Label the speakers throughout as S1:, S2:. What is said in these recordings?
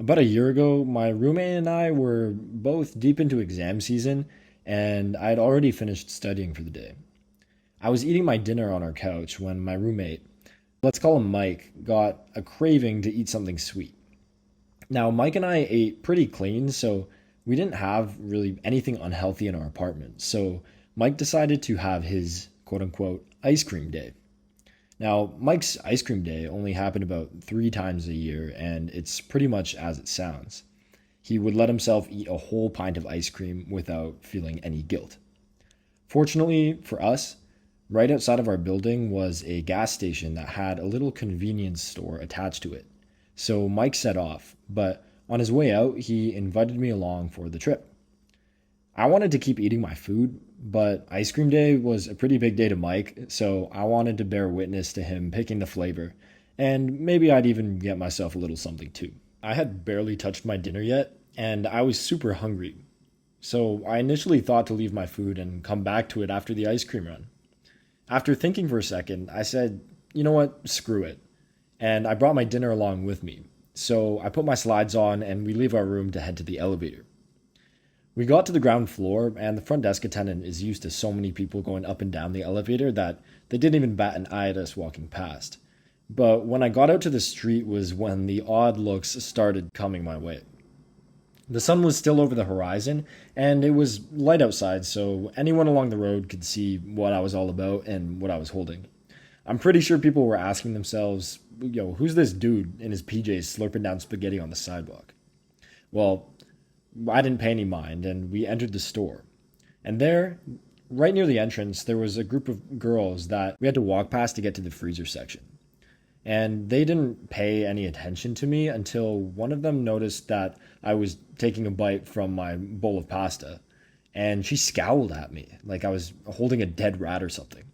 S1: About a year ago, my roommate and I were both deep into exam season, and I had already finished studying for the day. I was eating my dinner on our couch when my roommate, let's call him Mike, got a craving to eat something sweet. Now, Mike and I ate pretty clean, so we didn't have really anything unhealthy in our apartment. So Mike decided to have his quote unquote ice cream day. Now, Mike's ice cream day only happened about 3 times a year, and it's pretty much as it sounds. He would let himself eat a whole pint of ice cream without feeling any guilt. Fortunately for us, right outside of our building was a gas station that had a little convenience store attached to it. So Mike set off, but on his way out, he invited me along for the trip. I wanted to keep eating my food, but ice cream day was a pretty big day to Mike, so I wanted to bear witness to him picking the flavor, and maybe I'd even get myself a little something too. I had barely touched my dinner yet, and I was super hungry, so I initially thought to leave my food and come back to it after the ice cream run. After thinking for a second, I said, you know what, screw it. And I brought my dinner along with me. So I put my slides on and we leave our room to head to the elevator. We got to the ground floor, and the front desk attendant is used to so many people going up and down the elevator that they didn't even bat an eye at us walking past. But when I got out to the street was when the odd looks started coming my way. The sun was still over the horizon, and it was light outside, so anyone along the road could see what I was all about and what I was holding. I'm pretty sure people were asking themselves, yo, who's this dude in his PJs slurping down spaghetti on the sidewalk? Well, I didn't pay any mind, and we entered the store. And there, right near the entrance, there was a group of girls that we had to walk past to get to the freezer section. And they didn't pay any attention to me until one of them noticed that I was taking a bite from my bowl of pasta. And she scowled at me like I was holding a dead rat or something.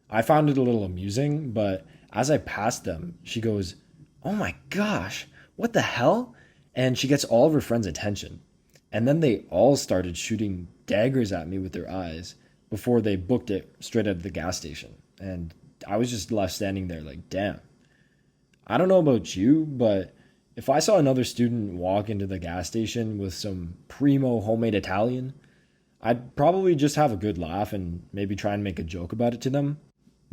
S1: I found it a little amusing, but as I passed them, she goes, "Oh my gosh, what the hell?" And she gets all of her friends' attention. And then they all started shooting daggers at me with their eyes before they booked it straight out of the gas station. And I was just left standing there like, damn. I don't know about you, but if I saw another student walk into the gas station with some primo homemade Italian, I'd probably just have a good laugh and maybe try and make a joke about it to them.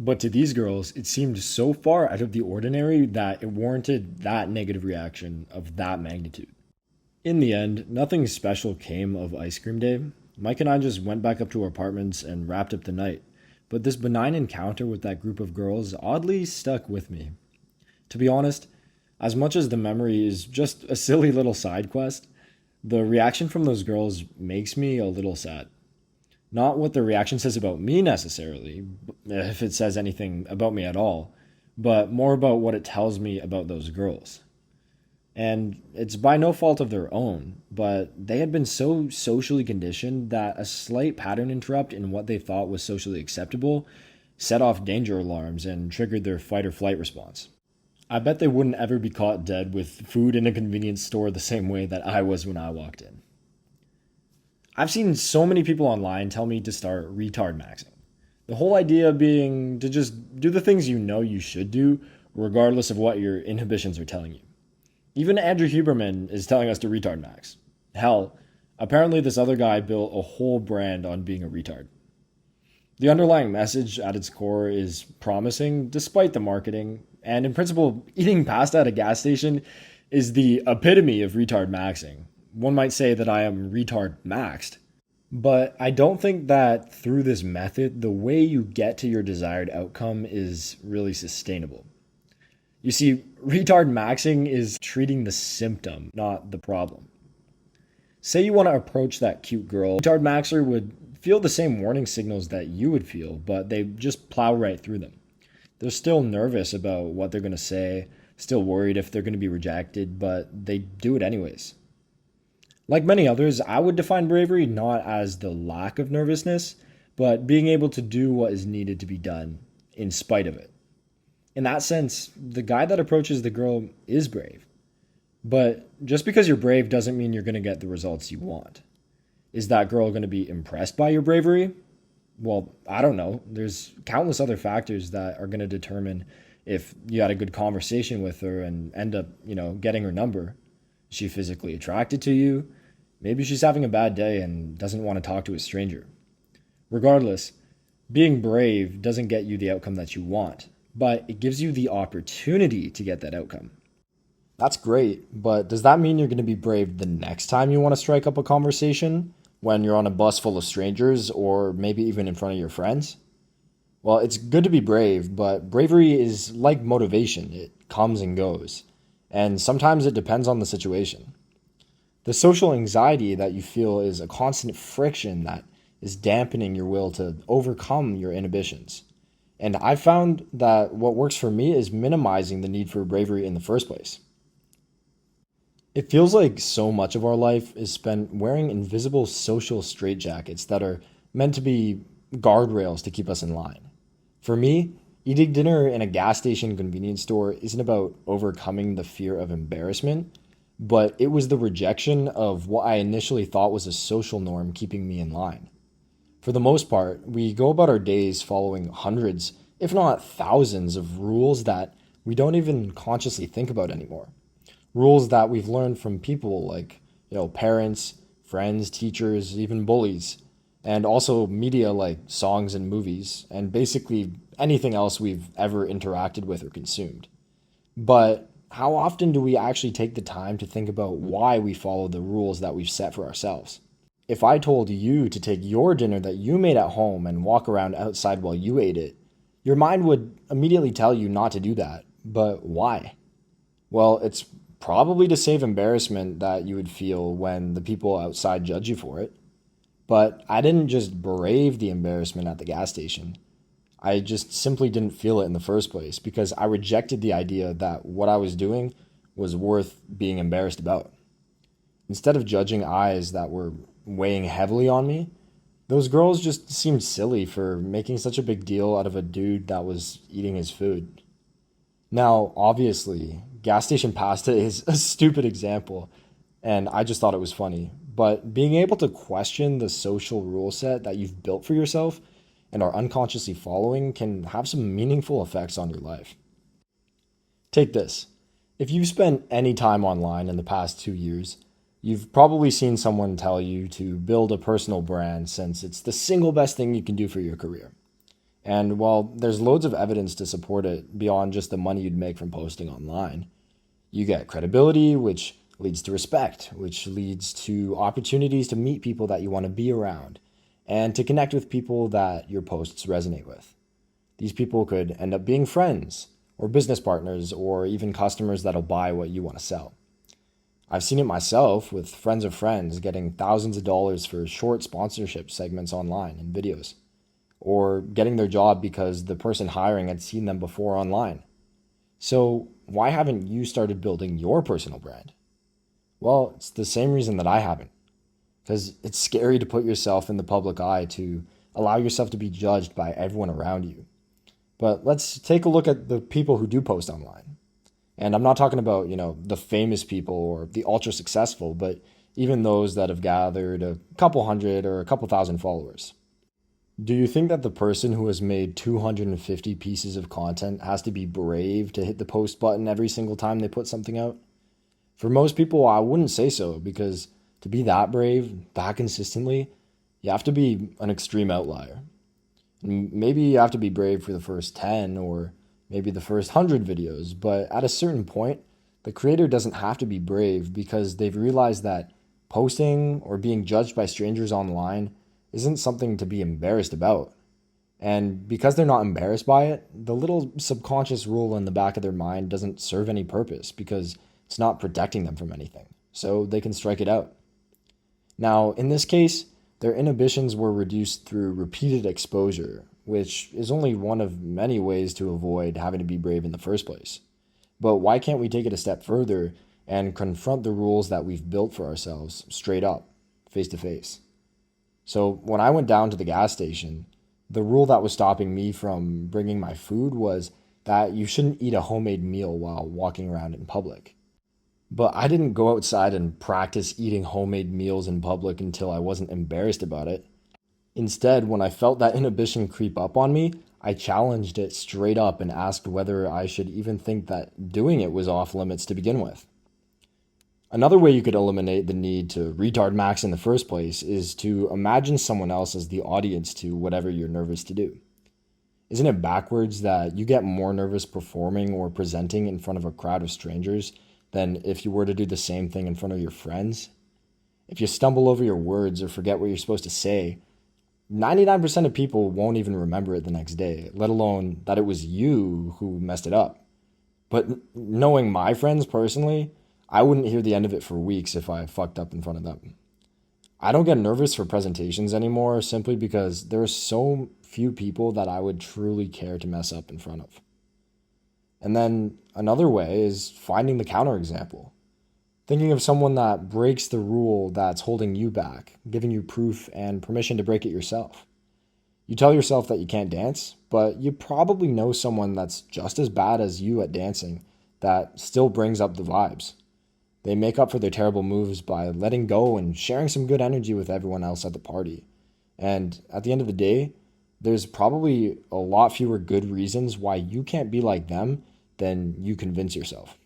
S1: But to these girls, it seemed so far out of the ordinary that it warranted that negative reaction of that magnitude. In the end, nothing special came of ice cream day. Mike and I just went back up to our apartments and wrapped up the night. But this benign encounter with that group of girls oddly stuck with me. To be honest, as much as the memory is just a silly little side quest, the reaction from those girls makes me a little sad. Not what the reaction says about me necessarily, if it says anything about me at all, but more about what it tells me about those girls. And it's by no fault of their own, but they had been so socially conditioned that a slight pattern interrupt in what they thought was socially acceptable set off danger alarms and triggered their fight or flight response. I bet they wouldn't ever be caught dead with food in a convenience store the same way that I was when I walked in. I've seen so many people online tell me to start retard maxing. The whole idea being to just do the things you know you should do, regardless of what your inhibitions are telling you. Even Andrew Huberman is telling us to retard max. Hell, apparently this other guy built a whole brand on being a retard. The underlying message at its core is promising despite the marketing, and in principle, eating pasta at a gas station is the epitome of retard maxing. One might say that I am retard maxed, but I don't think that through this method, the way you get to your desired outcome is really sustainable. You see, retard maxing is treating the symptom, not the problem. Say you want to approach that cute girl, retard maxer would feel the same warning signals that you would feel, but they just plow right through them. They're still nervous about what they're going to say, still worried if they're going to be rejected, but they do it anyways. Like many others, I would define bravery not as the lack of nervousness, but being able to do what is needed to be done in spite of it. In that sense, the guy that approaches the girl is brave. But just because you're brave doesn't mean you're going to get the results you want. Is that girl going to be impressed by your bravery? Well, I don't know. There's countless other factors that are going to determine if you had a good conversation with her and end up, getting her number. Is she physically attracted to you? Maybe she's having a bad day and doesn't want to talk to a stranger. Regardless, being brave doesn't get you the outcome that you want, but it gives you the opportunity to get that outcome. That's great, but does that mean you're going to be brave the next time you want to strike up a conversation? When you're on a bus full of strangers or maybe even in front of your friends? Well, it's good to be brave, but bravery is like motivation. It comes and goes. And sometimes it depends on the situation. The social anxiety that you feel is a constant friction that is dampening your will to overcome your inhibitions. And I found that what works for me is minimizing the need for bravery in the first place. It feels like so much of our life is spent wearing invisible social straitjackets that are meant to be guardrails to keep us in line. For me, eating dinner in a gas station convenience store isn't about overcoming the fear of embarrassment, but it was the rejection of what I initially thought was a social norm keeping me in line. For the most part, we go about our days following hundreds, if not thousands, of rules that we don't even consciously think about anymore. Rules that we've learned from people like, parents, friends, teachers, even bullies, and also media like songs and movies, and basically anything else we've ever interacted with or consumed. But how often do we actually take the time to think about why we follow the rules that we've set for ourselves? If I told you to take your dinner that you made at home and walk around outside while you ate it, your mind would immediately tell you not to do that. But why? Well, it's probably to save embarrassment that you would feel when the people outside judge you for it. But I didn't just brave the embarrassment at the gas station. I just simply didn't feel it in the first place because I rejected the idea that what I was doing was worth being embarrassed about. Instead of judging eyes that were weighing heavily on me, those girls just seemed silly for making such a big deal out of a dude that was eating his food. Now, obviously, gas station pasta is a stupid example, and I just thought it was funny. But being able to question the social rule set that you've built for yourself and are unconsciously following can have some meaningful effects on your life. Take this. If you've spent any time online in the past 2 years, you've probably seen someone tell you to build a personal brand since it's the single best thing you can do for your career. And while there's loads of evidence to support it beyond just the money you'd make from posting online, you get credibility, which leads to respect, which leads to opportunities to meet people that you want to be around and to connect with people that your posts resonate with. These people could end up being friends or business partners or even customers that'll buy what you want to sell. I've seen it myself with friends of friends getting thousands of dollars for short sponsorship segments online and videos, or getting their job because the person hiring had seen them before online. So why haven't you started building your personal brand? Well, it's the same reason that I haven't. Because it's scary to put yourself in the public eye, to allow yourself to be judged by everyone around you. But let's take a look at the people who do post online. And I'm not talking about, the famous people or the ultra successful, but even those that have gathered a couple hundred or a couple thousand followers. Do you think that the person who has made 250 pieces of content has to be brave to hit the post button every single time they put something out? For most people, I wouldn't say so, because to be that brave, that consistently, you have to be an extreme outlier. And maybe you have to be brave for the first 10 or maybe the first 100 videos, but at a certain point, the creator doesn't have to be brave because they've realized that posting or being judged by strangers online isn't something to be embarrassed about. And because they're not embarrassed by it, the little subconscious rule in the back of their mind doesn't serve any purpose because it's not protecting them from anything. So they can strike it out. Now, in this case, their inhibitions were reduced through repeated exposure, which is only one of many ways to avoid having to be brave in the first place. But why can't we take it a step further and confront the rules that we've built for ourselves straight up, face to face? So when I went down to the gas station, the rule that was stopping me from bringing my food was that you shouldn't eat a homemade meal while walking around in public. But I didn't go outside and practice eating homemade meals in public until I wasn't embarrassed about it. Instead, when I felt that inhibition creep up on me, I challenged it straight up and asked whether I should even think that doing it was off limits to begin with. Another way you could eliminate the need to retard max in the first place is to imagine someone else as the audience to whatever you're nervous to do. Isn't it backwards that you get more nervous performing or presenting in front of a crowd of strangers than if you were to do the same thing in front of your friends? If you stumble over your words or forget what you're supposed to say, 99% of people won't even remember it the next day, let alone that it was you who messed it up. But knowing my friends personally, I wouldn't hear the end of it for weeks if I fucked up in front of them. I don't get nervous for presentations anymore simply because there are so few people that I would truly care to mess up in front of. And then another way is finding the counterexample. Thinking of someone that breaks the rule that's holding you back, giving you proof and permission to break it yourself. You tell yourself that you can't dance, but you probably know someone that's just as bad as you at dancing that still brings up the vibes. They make up for their terrible moves by letting go and sharing some good energy with everyone else at the party. And at the end of the day, there's probably a lot fewer good reasons why you can't be like them than you convince yourself.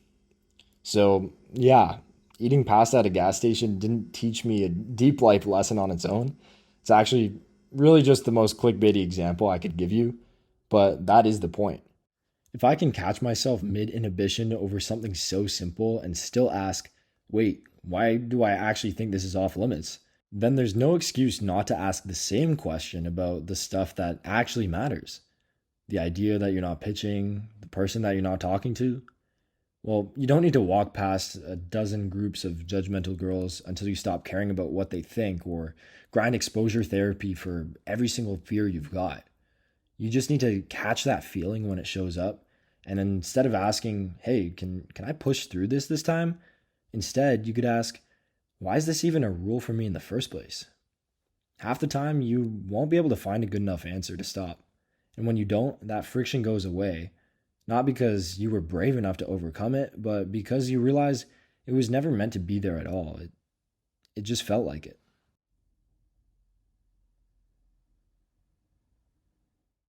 S1: So, yeah, eating pasta at a gas station didn't teach me a deep life lesson on its own. It's actually really just the most clickbaity example I could give you, but that is the point. If I can catch myself mid inhibition over something so simple and still ask, wait, why do I actually think this is off limits? Then there's no excuse not to ask the same question about the stuff that actually matters. The idea that you're not pitching, the person that you're not talking to. Well, you don't need to walk past a dozen groups of judgmental girls until you stop caring about what they think or grind exposure therapy for every single fear you've got. You just need to catch that feeling when it shows up. And instead of asking, hey, can I push through this time? Instead, you could ask, why is this even a rule for me in the first place? Half the time, you won't be able to find a good enough answer to stop. And when you don't, that friction goes away. Not because you were brave enough to overcome it, but because you realize it was never meant to be there at all. It just felt like it.